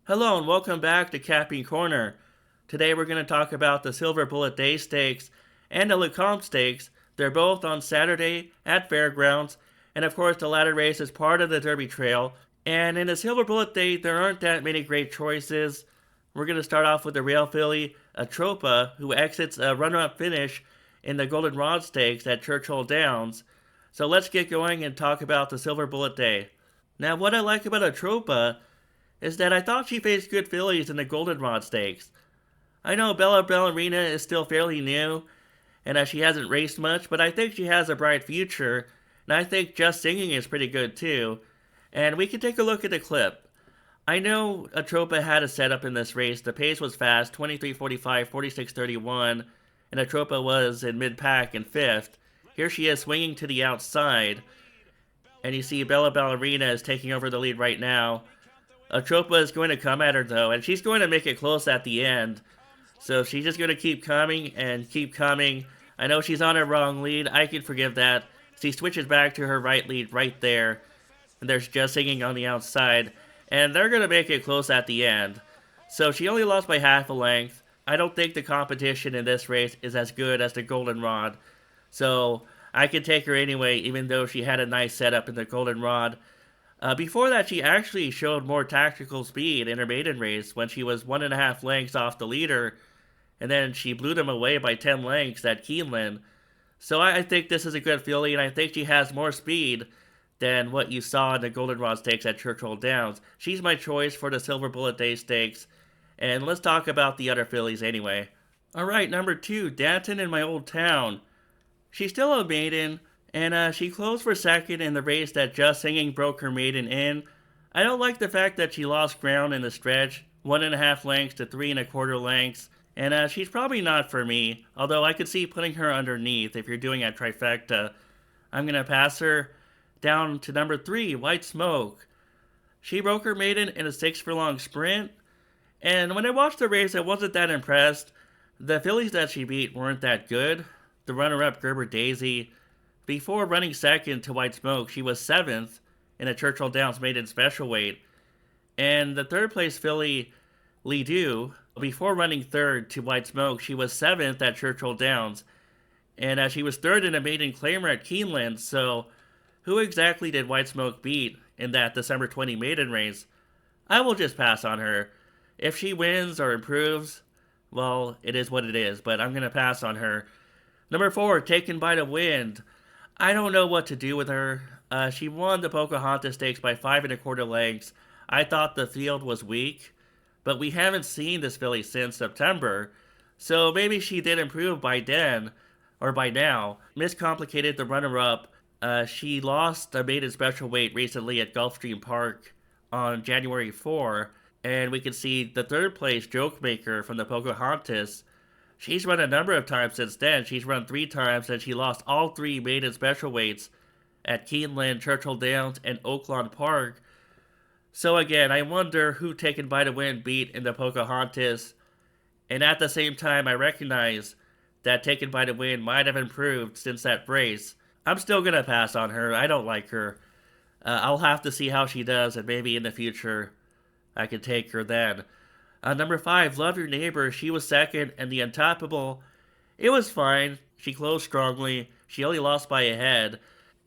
Hello and welcome back to Capping Corner. Today we're going to talk about the Silverbulletday Stakes and the Lecomte Stakes. They're both on Saturday at Fairgrounds, and of course the latter race is part of the Derby Trail. And in the Silverbulletday, there aren't that many great choices. We're going to start off with the rail filly Atropa, who exits a runner-up finish in the Goldenrod Stakes at Churchill Downs. So let's get going and talk about the Silverbulletday. Now, what I like about Atropa is that I thought she faced good fillies in the Goldenrod Stakes. I know Bella Ballerina is still fairly new, and she hasn't raced much, but I think she has a bright future, and I think Just Singing is pretty good too. And we can take a look at the clip. I know Atropa had a setup in this race. The pace was fast, 23:45, 46:31, and Atropa was in mid-pack in 5th. Here she is swinging to the outside, and you see Bella Ballerina is taking over the lead right now. Atropa is going to come at her though, and she's going to make it close at the end. So she's just going to keep coming and keep coming. I know she's on her wrong lead. I can forgive that. She switches back to her right lead right there. And there's Just Singing on the outside. And they're going to make it close at the end. So she only lost by half a length. I don't think the competition in this race is as good as the Goldenrod. So I can take her anyway, even though she had a nice setup in the Goldenrod. Before that, she actually showed more tactical speed in her maiden race when she was 1.5 lengths off the leader, and then she blew them away by 10 lengths at Keeneland. So I think this is a good filly, and I think she has more speed than what you saw in the Goldenrod Stakes at Churchill Downs. She's my choice for the Silverbulletday Stakes, and let's talk about the other fillies anyway. Alright, number 2, Danton in My Old Town. She's still a maiden, and she closed for second in the race that Just Singing broke her maiden in. I don't like the fact that she lost ground in the stretch, 1.5 lengths to 3.25 lengths, and she's probably not for me, although I could see putting her underneath if you're doing a trifecta. I'm going to pass her down to number 3, White Smoke. She broke her maiden in a 6 furlong sprint, and when I watched the race, I wasn't that impressed. The fillies that she beat weren't that good. The runner-up, Gerber Daisy, before running second to White Smoke, she was 7th in a Churchill Downs maiden special weight. And the third place filly, Lidu, before running third to White Smoke, she was 7th at Churchill Downs. And she was third in a maiden claimer at Keeneland, so who exactly did White Smoke beat in that December 20 maiden race? I will just pass on her. If she wins or improves, well, it is what it is, but I'm going to pass on her. Number 4, Taken by the Wind. I don't know what to do with her. She won the Pocahontas Stakes by 5.25 lengths. I thought the field was weak, but we haven't seen this filly since September, so maybe she did improve by then, or by now. Miscomplicated the runner-up. She lost a maiden special weight recently at Gulfstream Park on January 4, and we can see the third place Joke Maker from the Pocahontas. She's run a number of times since then. She's run 3 times, and she lost all 3 maiden special weights at Keeneland, Churchill Downs, and Oaklawn Park. So again, I wonder who Taken by the Wind beat in the Pocahontas. And at the same time, I recognize that Taken by the Wind might have improved since that race. I'm still going to pass on her. I don't like her. I'll have to see how she does, and maybe in the future I can take her then. Number 5, Love Your Neighbor. She was second, and the Untoppable, it was fine. She closed strongly. She only lost by a head,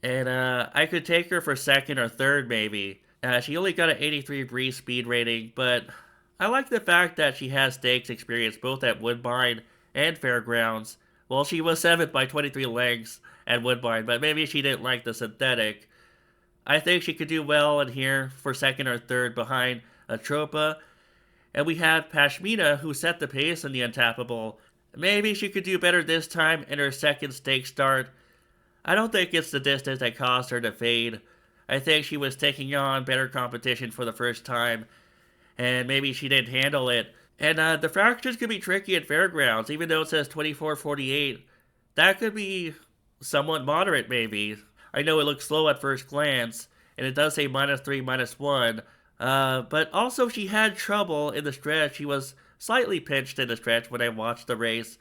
and I could take her for second or third maybe. She only got an 83 breeze speed rating, but I like the fact that she has stakes experience both at Woodbine and Fairgrounds. Well, she was 7th by 23 lengths at Woodbine, but maybe she didn't like the synthetic. I think she could do well in here for second or third behind Atropa. And we have Pashmina, who set the pace in the Untappable. Maybe she could do better this time in her second stake start. I don't think it's the distance that caused her to fade. I think she was taking on better competition for the first time, and maybe she didn't handle it. And the fractions could be tricky at Fairgrounds, even though it says 24:48. That could be somewhat moderate, maybe. I know it looks slow at first glance, and it does say -3, -1. But also she had trouble in the stretch. She was slightly pinched in the stretch when I watched the race.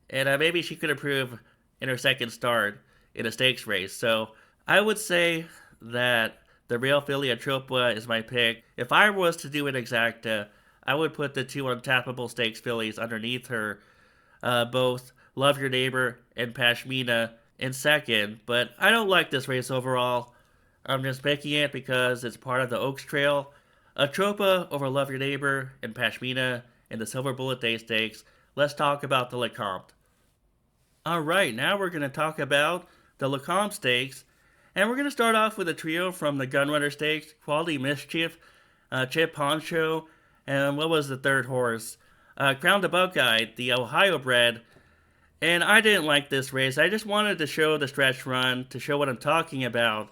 And maybe she could improve in her second start in a stakes race. So I would say that The real filly Atropa is my pick. If I was to do an exacta, I would put the two untappable stakes fillies underneath her, both Love Your Neighbor and Pashmina in second. But I don't like this race overall. I'm just picking it because it's part of the Oaks Trail. Atropa over Love Your Neighbor and Pashmina in the Silverbulletday Stakes. Let's talk about the Lecomte. Alright, now we're going to talk about the Lecomte Stakes. And we're going to start off with a trio from the Gunrunner Stakes, Quality Mischief, Chip Poncho, and what was the third horse? Crown the Buckeye, the Ohio bred. And I didn't like this race. I just wanted to show the stretch run, to show what I'm talking about.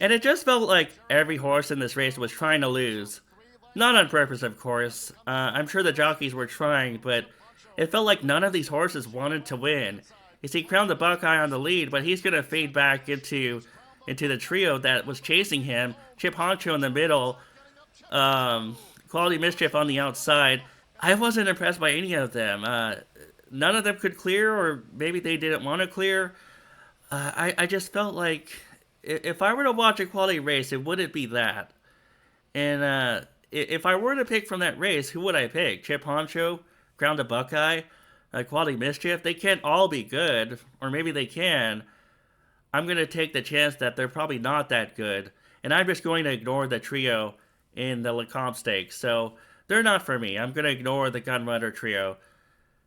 And it just felt like every horse in this race was trying to lose. Not on purpose, of course. I'm sure the jockeys were trying, but it felt like none of these horses wanted to win. You see Crown the Buckeye on the lead, but he's going to fade back into the trio that was chasing him. Chip Honcho in the middle. Quality Mischief on the outside. I wasn't impressed by any of them. None of them could clear, or maybe they didn't want to clear. I just felt like if I were to watch a quality race, it wouldn't be that. And if I were to pick from that race, who would I pick? Chip Honcho, Crown the Buckeye, Quality Mischief? They can't all be good, or maybe they can. I'm going to take the chance that they're probably not that good, and I'm just going to ignore the trio in the Lecomte Stakes. So they're not for me. I'm going to ignore the Gunrunner trio.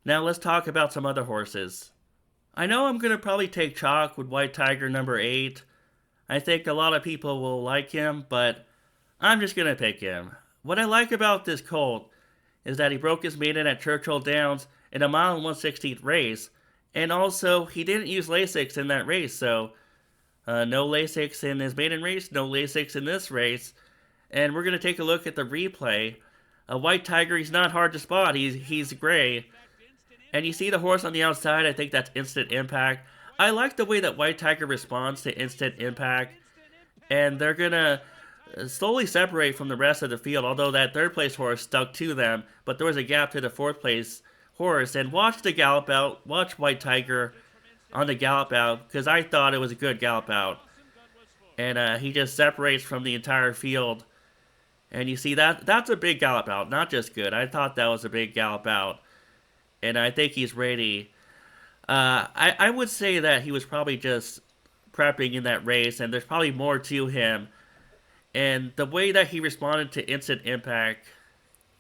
Now let's talk about some other horses. I know I'm going to probably take chalk with White Tiger number 8. I think a lot of people will like him, but I'm just going to pick him. What I like about this colt is that he broke his maiden at Churchill Downs in a mile and 1/16th race, and also he didn't use Lasix in that race, so no Lasix in his maiden race, no Lasix in this race. And we're going to take a look at the replay. White Tiger, he's not hard to spot. He's gray. And you see the horse on the outside, I think that's Instant Impact. I like the way that White Tiger responds to Instant Impact. And they're going to slowly separate from the rest of the field, although that third place horse stuck to them. But there was a gap to the fourth place horse. And watch the gallop out. Watch White Tiger on the gallop out, because I thought it was a good gallop out. And he just separates from the entire field. And you see that's a big gallop out, not just good. I thought that was a big gallop out. And I think he's ready. I would say that he was probably just prepping in that race, and there's probably more to him. And the way that he responded to Instant Impact,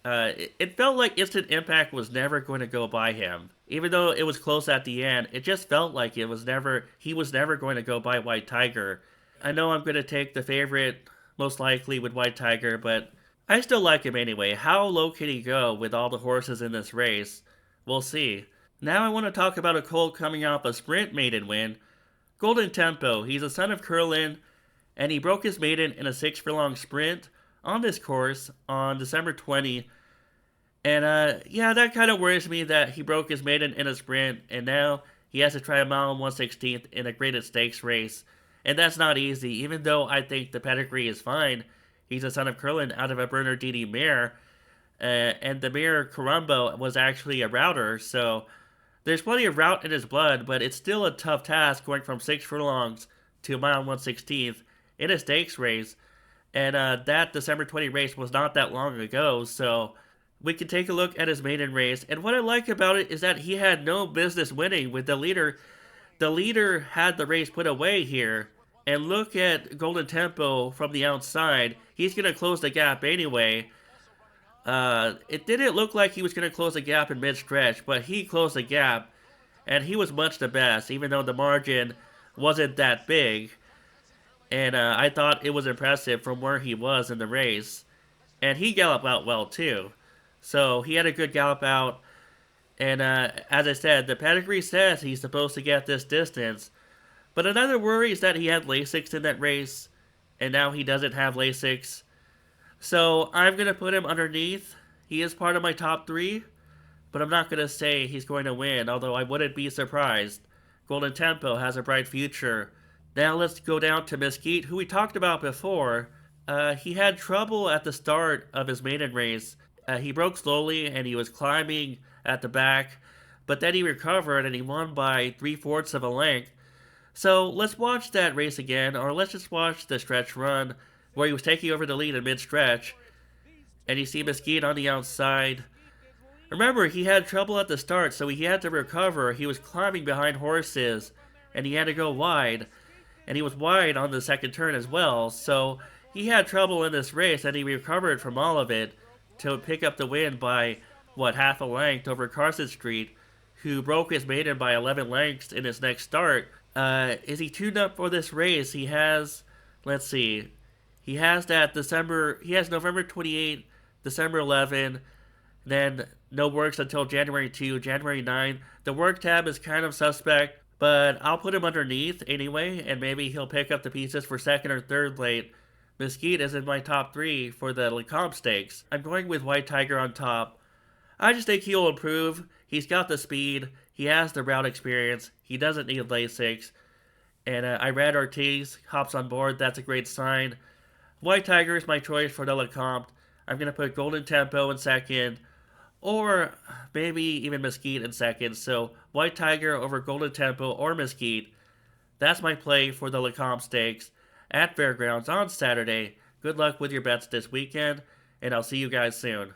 it felt like Instant Impact was never going to go by him. Even though it was close at the end, it just felt like he was never going to go by White Tiger. I know I'm going to take the favorite, most likely, with White Tiger, but I still like him anyway. How low can he go with all the horses in this race? We'll see. Now I want to talk about a colt coming off a sprint maiden win. Golden Tempo. He's a son of Curlin, and he broke his maiden in a 6-furlong sprint on this course on December 20. And yeah, that kind of worries me that he broke his maiden in a sprint, and now he has to try a mile and 1/16th in a graded stakes race. And that's not easy, even though I think the pedigree is fine. He's a son of Curlin out of a Bernardini mare. And the mare Carumbo was actually a router, so there's plenty of route in his blood, but it's still a tough task going from 6 furlongs to a mile and 1/16th in a stakes race. And that December 20 race was not that long ago, so we can take a look at his maiden race. And what I like about it is that he had no business winning with the leader. The leader had the race put away here. And look at Golden Tempo from the outside. He's going to close the gap anyway. It didn't look like he was going to close the gap in mid-stretch, but he closed the gap, and he was much the best, even though the margin wasn't that big. And I thought it was impressive from where he was in the race. And he galloped out well, too. So he had a good gallop out. And as I said, the pedigree says he's supposed to get this distance. But another worry is that he had Lasix in that race, and now he doesn't have Lasix. So I'm going to put him underneath. He is part of my top 3, but I'm not going to say he's going to win, although I wouldn't be surprised. Golden Tempo has a bright future. Now let's go down to Mesquite, who we talked about before. He had trouble at the start of his maiden race. He broke slowly, and he was climbing at the back, but then he recovered, and he won by 3/4 of a length. So let's watch that race again, or let's just watch the stretch run where he was taking over the lead in mid-stretch, and you see Mesquite on the outside. Remember, he had trouble at the start, so he had to recover. He was climbing behind horses, and he had to go wide, and he was wide on the second turn as well, so he had trouble in this race, and he recovered from all of it to pick up the win by, what, half a length over Carson Street, who broke his maiden by 11 lengths in his next start. Is he tuned up for this race? He has, let's see, he has November 28, December 11, then no works until January 2, January 9. The work tab is kind of suspect, but I'll put him underneath anyway, and maybe he'll pick up the pieces for second or third late. Mesquite is in my top three for the Lecomte stakes. I'm going with White Tiger on top. I just think he'll improve. He's got the speed. He has the route experience. He doesn't need Lasix. And I read Ortiz hops on board. That's a great sign. White Tiger is my choice for the Lecomte. I'm going to put Golden Tempo in second, or maybe even Mesquite in second. So White Tiger over Golden Tempo or Mesquite. That's my play for the Lecomte Stakes at Fairgrounds on Saturday. Good luck with your bets this weekend, and I'll see you guys soon.